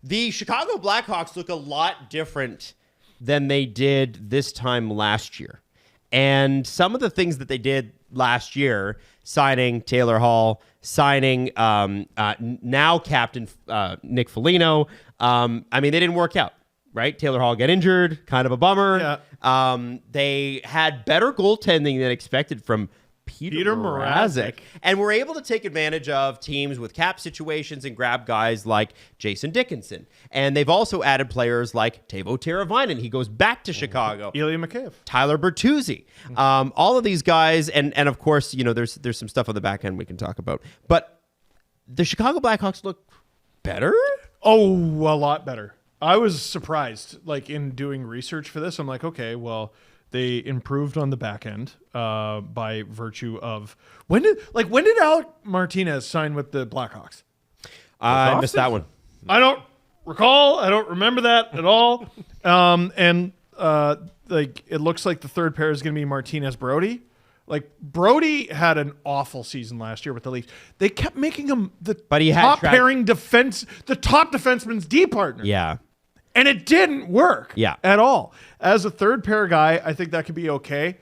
The Chicago Blackhawks look a lot different than they did this time last year. And some of the things that they did last year, signing Taylor Hall, signing now captain Nick Foligno, they didn't work out, right? Taylor Hall got injured, kind of a bummer. Yeah. They had better goaltending than expected from Peter Mrazek. And we're able to take advantage of teams with cap situations and grab guys like Jason Dickinson. And they've also added players like Teuvo Teravainen. He goes back to Chicago. Ilya Mikheyev. Tyler Bertuzzi. All of these guys. And of course, there's some stuff on the back end we can talk about. But the Chicago Blackhawks look better? Oh, a lot better. I was surprised, in doing research for this. I'm like, okay, well, they improved on the back end by virtue of when did Alec Martinez sign with the Blackhawks? I missed that one. I don't recall. I don't remember that at all. It looks like the third pair is going to be Martinez Brody. Brody had an awful season last year with the Leafs. They kept making him the top pairing defense, the top defenseman's D partner. Yeah. And it didn't work at all. As a third pair guy, I think that could be okay.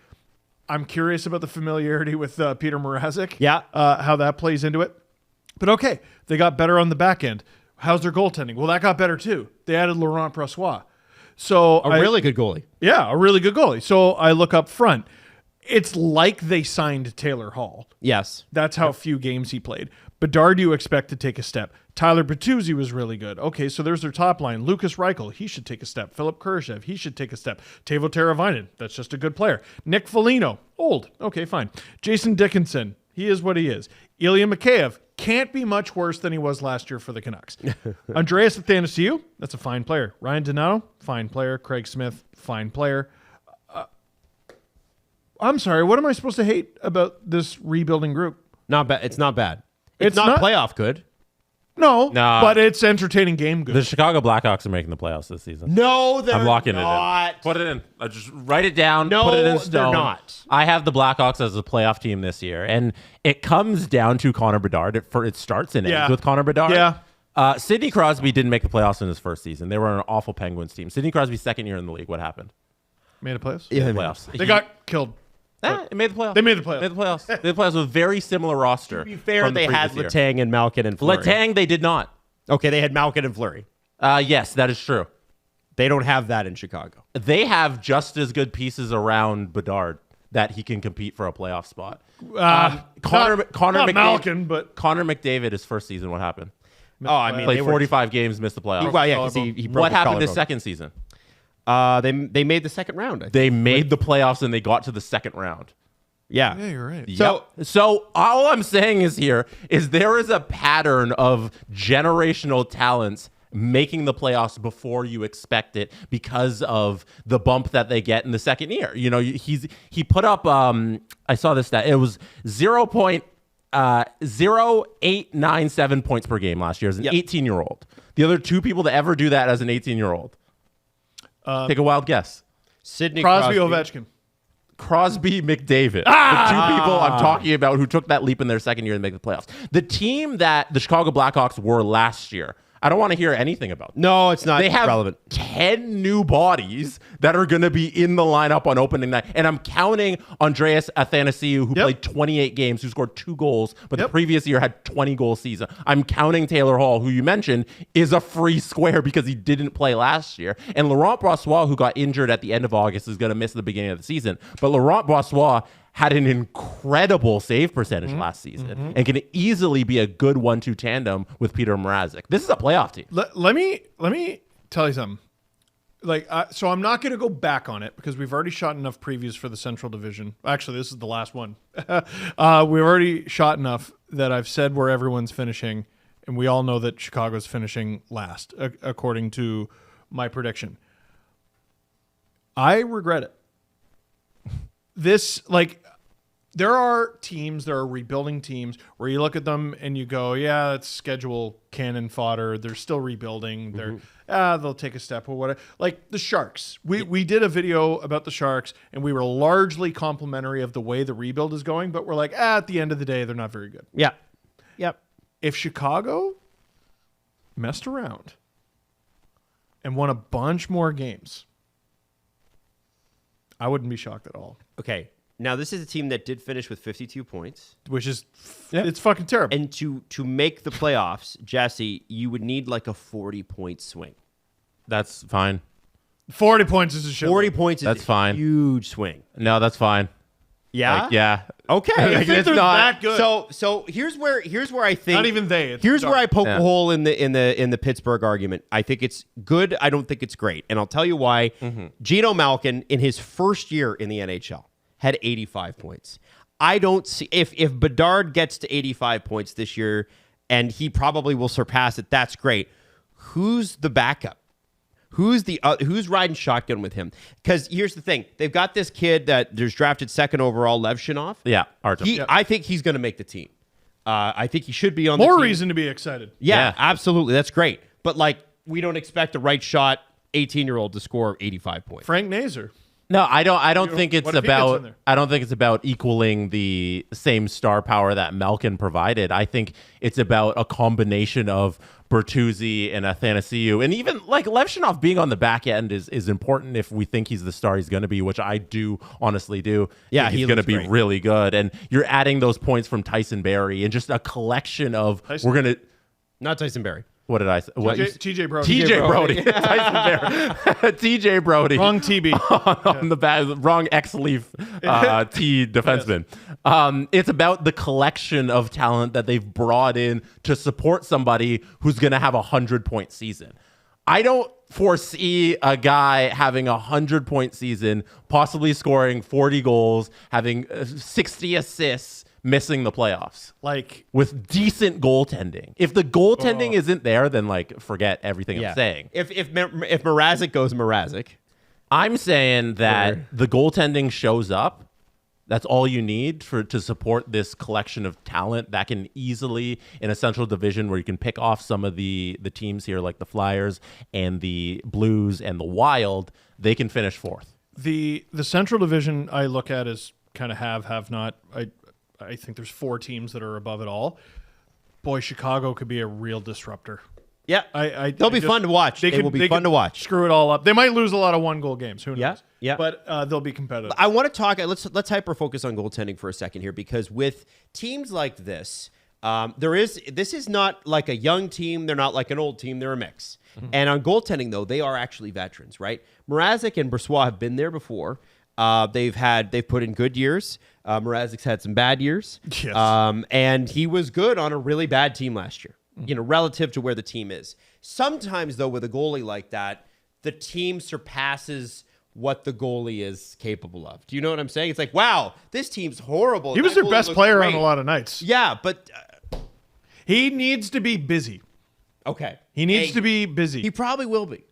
I'm curious about the familiarity with Peter Mrazek. Yeah. How that plays into it. But okay, they got better on the back end. How's their goaltending? Well, that got better too. They added Laurent Brossoit. So a really good goalie. Yeah, a really good goalie. So I look up front. It's like they signed Taylor Hall. Yes. That's how few games he played. Bedard, you expect to take a step. Tyler Bertuzzi was really good. Okay, so there's their top line. Lucas Reichel, he should take a step. Philip Kurashev, he should take a step. Teuvo Teravainen, that's just a good player. Nick Foligno, old. Okay, fine. Jason Dickinson, he is what he is. Ilya Mikheyev, can't be much worse than he was last year for the Canucks. Andreas Athanasiou, that's a fine player. Ryan Donato, fine player. Craig Smith, fine player. I'm sorry, what am I supposed to hate about this rebuilding group? Not bad. It's not bad. It's not playoff good. No, but it's entertaining game good. The Chicago Blackhawks are making the playoffs this season. No, they're not. I'm locking it in. Put it in. I just write it down. No, put it in stone. they're not. I have the Blackhawks as a playoff team this year, and it comes down to Connor Bedard. It starts and ends with Connor Bedard. Yeah. Sidney Crosby didn't make the playoffs in his first season. They were an awful Penguins team. Sidney Crosby's second year in the league. What happened? Made a playoffs? Yeah, playoffs. They got killed. It made the playoffs. They made the playoffs. Made the playoffs. They made the playoffs with a very similar roster. To be fair, they had Letang and Malkin and Fleury. Letang, they did not. Okay, they had Malkin and Fleury. Yes, that is true. They don't have that in Chicago. They have just as good pieces around Bedard that he can compete for a playoff spot. Connor Malkin, but Connor McDavid, his first season, what happened? Played 45 games, missed the playoffs. Well, yeah, because he broke what his happened his collarbone. second season? They made the second round. I think. They made the playoffs and they got to the second round. Yeah. Yeah, you're right. So all I'm saying is there is a pattern of generational talents making the playoffs before you expect it because of the bump that they get in the second year. He put up I saw this stat. It was 0.0897 points per game last year as an 18-year-old. The other two people to ever do that as an 18-year-old. Take a wild guess. Sidney Crosby, Ovechkin. Crosby, McDavid. The two people I'm talking about who took that leap in their second year to make the playoffs. The team that the Chicago Blackhawks were last year, I don't want to hear anything about them. No, it's not They have relevant. 10 new bodies that are going to be in the lineup on opening night. And I'm counting Andreas Athanasiou, who played 28 games, who scored 2 goals, but the previous year had 20-goal season. I'm counting Taylor Hall, who you mentioned, is a free square because he didn't play last year. And Laurent Brossoit, who got injured at the end of August, is going to miss the beginning of the season. But Laurent Brossoit had an incredible save percentage last season and can easily be a good 1-2 tandem with Peter Mrazek. This is a playoff team. Let me tell you something. So I'm not going to go back on it because we've already shot enough previews for the Central Division. Actually, this is the last one. We've already shot enough that I've said where everyone's finishing, and we all know that Chicago's finishing last, according to my prediction. I regret it. There are teams, there are rebuilding teams where you look at them and you go, yeah, that's schedule cannon fodder. They're still rebuilding. They'll take a step or whatever. Like the Sharks. We did a video about the Sharks and we were largely complimentary of the way the rebuild is going, but we're like, at the end of the day, they're not very good. Yeah. Yep. If Chicago messed around and won a bunch more games, I wouldn't be shocked at all. Okay. Now, this is a team that did finish with 52 points. Which is, it's fucking terrible. And to make the playoffs, Jesse, you would need like a 40-point swing. That's fine. 40 points is a shit. 40 points is That's a fine. huge swing. No, that's fine. Yeah? Like, yeah. Okay. You think they're that good? So here's where I think Not even they. It's here's dark. where I poke a hole in the Pittsburgh argument. I think it's good. I don't think it's great, and I'll tell you why. Geno Malkin in his first year in the NHL had 85 points. I don't see if Bedard gets to 85 points this year, and he probably will surpass it. That's great. Who's the backup? Who's riding shotgun with him? Because here's the thing: they've got this kid that there's drafted second overall, Levshinov. Yeah, Artem. I think he's going to make the team. I think he should be on the team. More reason to be excited. Yeah, absolutely. That's great. But like, we don't expect a right shot 18-year-old to score 85 points. Frank Nazar. No, I don't think it's what if he gets in about. there? I don't think it's about equaling the same star power that Malkin provided. I think it's about a combination of Bertuzzi and Athanasiou, and even like Levshinov being on the back end is important if we think he's the star he's going to be, which I do honestly do. Yeah, think he's going to be really good, and you're adding those points from Tyson Barrie and just a collection of Not Tyson Barrie. What did I say? TJ Brody. TJ Brody. Tyson Barrie. TJ Brody. Wrong TB. On the back, wrong X-Leaf T defenseman. Yes. It's about the collection of talent that they've brought in to support somebody who's going to have 100-point season. I don't foresee a guy having 100-point season, possibly scoring 40 goals, having 60 assists, missing the playoffs. Like, with decent goaltending. If the goaltending isn't there, then like forget everything I'm saying. If Mrazek goes Mrazek, I'm saying that the goaltending shows up. That's all you need to support this collection of talent that can easily, in a central division where you can pick off some of the teams here like the Flyers and the Blues and the Wild, they can finish fourth. The central division I look at as kind of have not. I think there's 4 teams that are above it all. Boy, Chicago could be a real disruptor. Yeah, they'll be fun to watch. They will be fun to watch. Screw it all up. They might lose a lot of 1-goal games. Who knows? Yeah. But they'll be competitive. I want to talk. Let's hyper focus on goaltending for a second here, because with teams like this, this is not like a young team. They're not like an old team. They're a mix. Mm-hmm. And on goaltending, though, they are actually veterans, right? Mrazek and Brossoit have been there before. They've put in good years. Mrazek's had some bad years. Yes. And he was good on a really bad team last year, relative to where the team is. Sometimes, though, with a goalie like that, the team surpasses what the goalie is capable of. Do you know what I'm saying? It's like, wow, this team's horrible. He was their best player on a lot of nights. Yeah, but he needs to be busy. Okay. He needs to be busy. He probably will be.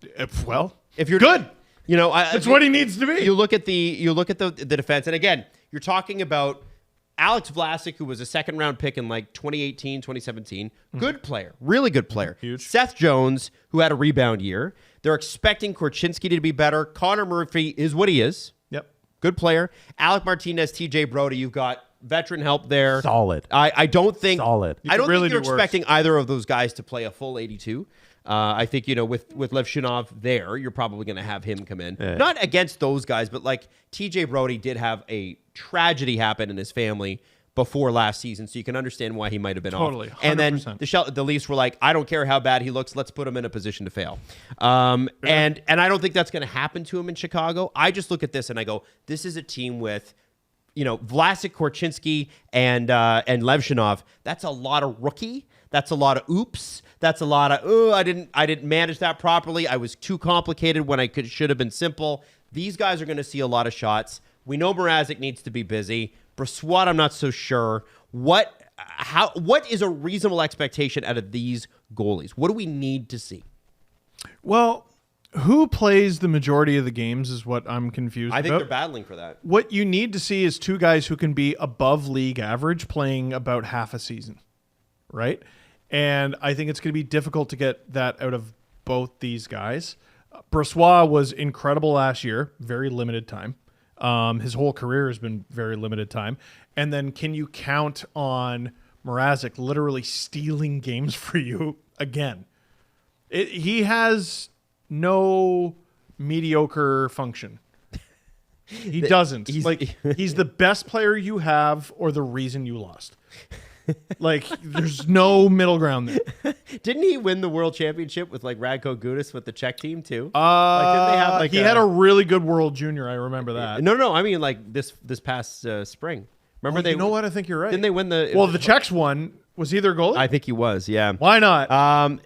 If you're good. That's what he needs to be. You look at the defense, and again, you're talking about Alex Vlasic, who was a second-round pick in like 2018, 2017. Good player. Really good player. Huge. Seth Jones, who had a rebound year. They're expecting Korchinski to be better. Connor Murphy is what he is. Yep. Good player. Alec Martinez, TJ Brody, you've got veteran help there. Solid. I don't think... Solid. I don't really think you're do worse. expecting either of those guys to play a full 82. I think, with Levshinov there, you're probably going to have him come in. Yeah. Not against those guys, but like TJ Brody did have a tragedy happen in his family before last season, so you can understand why he might have been totally, off. 100%. And then the Leafs were like, I don't care how bad he looks, let's put him in a position to fail. And I don't think that's going to happen to him in Chicago. I just look at this and I go, this is a team with Vlasic, Korchinski, and Levshinov. That's a lot of rookie. That's a lot of oops. That's a lot of I didn't manage that properly. I was too complicated when should have been simple. These guys are going to see a lot of shots. We know Mrazek needs to be busy. Brossoit, I'm not so sure. What is a reasonable expectation out of these goalies? What do we need to see? Well, who plays the majority of the games is what I'm confused about. I think they're battling for that. What you need to see is 2 guys who can be above league average playing about half a season, right? And I think it's going to be difficult to get that out of both these guys. Brossoit was incredible last year, very limited time. His whole career has been very limited time. And then can you count on Mrazek literally stealing games for you again? He has no mediocre function. He doesn't. He's the best player you have or the reason you lost. Like, there's no middle ground there. Didn't he win the world championship with like Radko Gudas with the Czech team too? Didn't they have he had a really good World Junior. I remember that. No. I mean, like this past spring. Remember You know what? I think you're right. Didn't they win the? Well, the Czechs won. Was he their goalie? I think he was. Yeah. Why not? With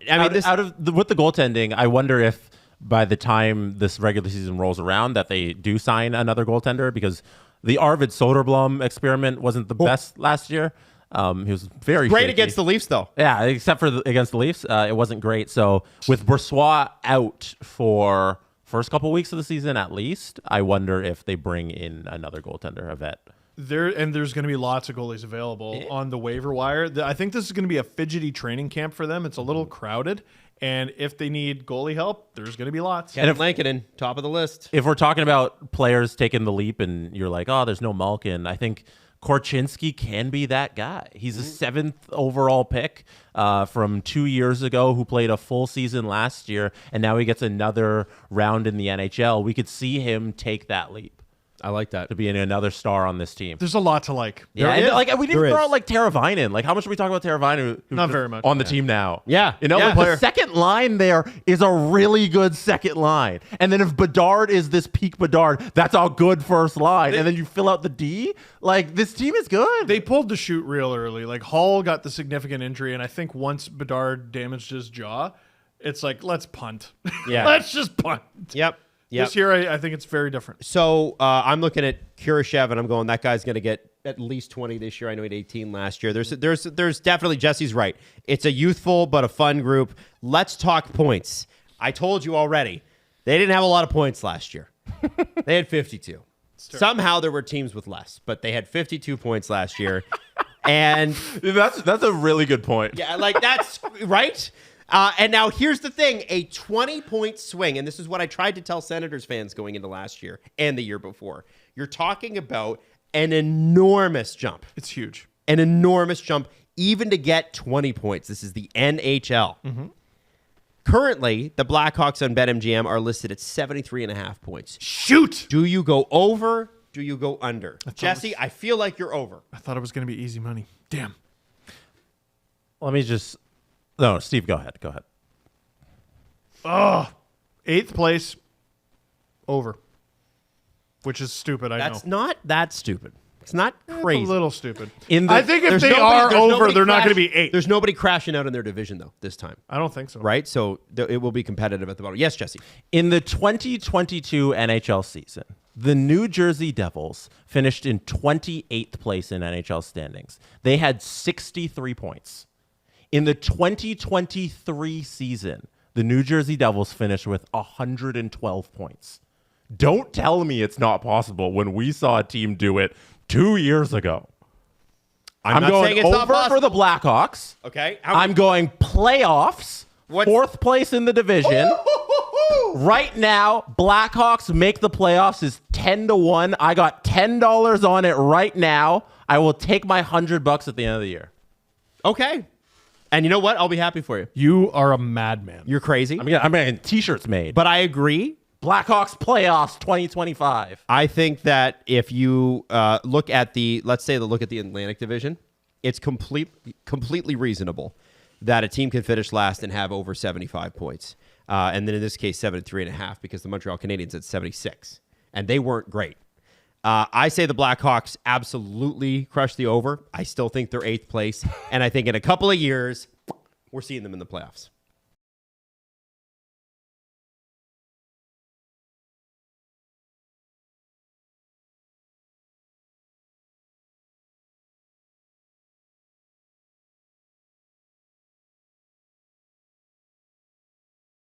the goaltending, I wonder if by the time this regular season rolls around that they do sign another goaltender, because the Arvid Soderblom experiment wasn't the best last year. He was very great shaky. against the Leafs, though. Yeah, except for against the Leafs, it wasn't great. So with Brossoit out for first couple weeks of the season at least, I wonder if they bring in another goaltender, a vet. There's going to be lots of goalies available on the waiver wire. I think this is going to be a fidgety training camp for them. It's a little crowded, and if they need goalie help, there's going to be lots. And if Lankinen, top of the list. If we're talking about players taking the leap, and you're like, oh, there's no Malkin, I think Korchinski can be that guy. He's a 7th overall pick from 2 years ago who played a full season last year, and now he gets another round in the NHL. We could see him take that leap. I like that. To be another star on this team. There's a lot to like. Yeah, and like we didn't throw out like Teravainen. Like, how much are we talking about Teravainen? Not very much. On the team now. Yeah. You know, Yeah. like the second line there is a really good second line. And then if Bedard is this peak Bedard, that's a good first line. And then you fill out the D. Like, this team is good. They pulled the shoot real early. Like, Hall got the significant injury, and I think once Bedard damaged his jaw, it's like, let's punt. Yeah. Let's just punt. Yep. This year, I think it's very different. So I'm looking at Kurashev, and I'm going, that guy's going to get at least 20 this year. I know he had 18 last year. There's definitely, Jesse's right. It's a youthful but a fun group. Let's talk points. I told you already, they didn't have a lot of points last year. They had 52. Somehow there were teams with less, but they had 52 points last year. And that's a really good point. yeah, like that's right. And now here's the thing, a 20-point swing, and this is what I tried to tell Senators fans going into last year and the year before. You're talking about an enormous jump. It's huge. An enormous jump, even to get 20 points. This is the NHL. Mm-hmm. Currently, the Blackhawks on BetMGM are listed at 73.5 points. Shoot! Do you go over? Do you go under? Jesse, I feel like you're over. I thought it was going to be easy money. Damn. Let me just... No, Steve, go ahead. Go ahead. Oh, 8th place, over. Which is stupid, I know. That's not that stupid. It's not crazy. It's a little stupid. I think if they are over, they're not going to be 8. There's nobody crashing out in their division, though, this time. I don't think so. Right? So it will be competitive at the bottom. Yes, Jesse. In the 2022 NHL season, the New Jersey Devils finished in 28th place in NHL standings. They had 63 points. In the 2023 season, the New Jersey Devils finished with 112 points. Don't tell me it's not possible when we saw a team do it 2 years ago. I'm not going saying it's not over possible. for the Blackhawks. Okay. I'm going playoffs. Fourth place in the division. Right now, Blackhawks make the playoffs is 10-1. I got $10 on it right now. I will take my $100 at the end of the year. Okay. And you know what? I'll be happy for you. You are a madman. You're crazy. I'm getting t-shirts made. But I agree. Blackhawks playoffs 2025. I think that if you look at the Atlantic Division, it's completely reasonable that a team can finish last and have over 75 points. And then in this case, 73.5, because the Montreal Canadiens had 76. And they weren't great. I say the Blackhawks absolutely crushed the over. I still think they're 8th place. And I think in a couple of years, we're seeing them in the playoffs.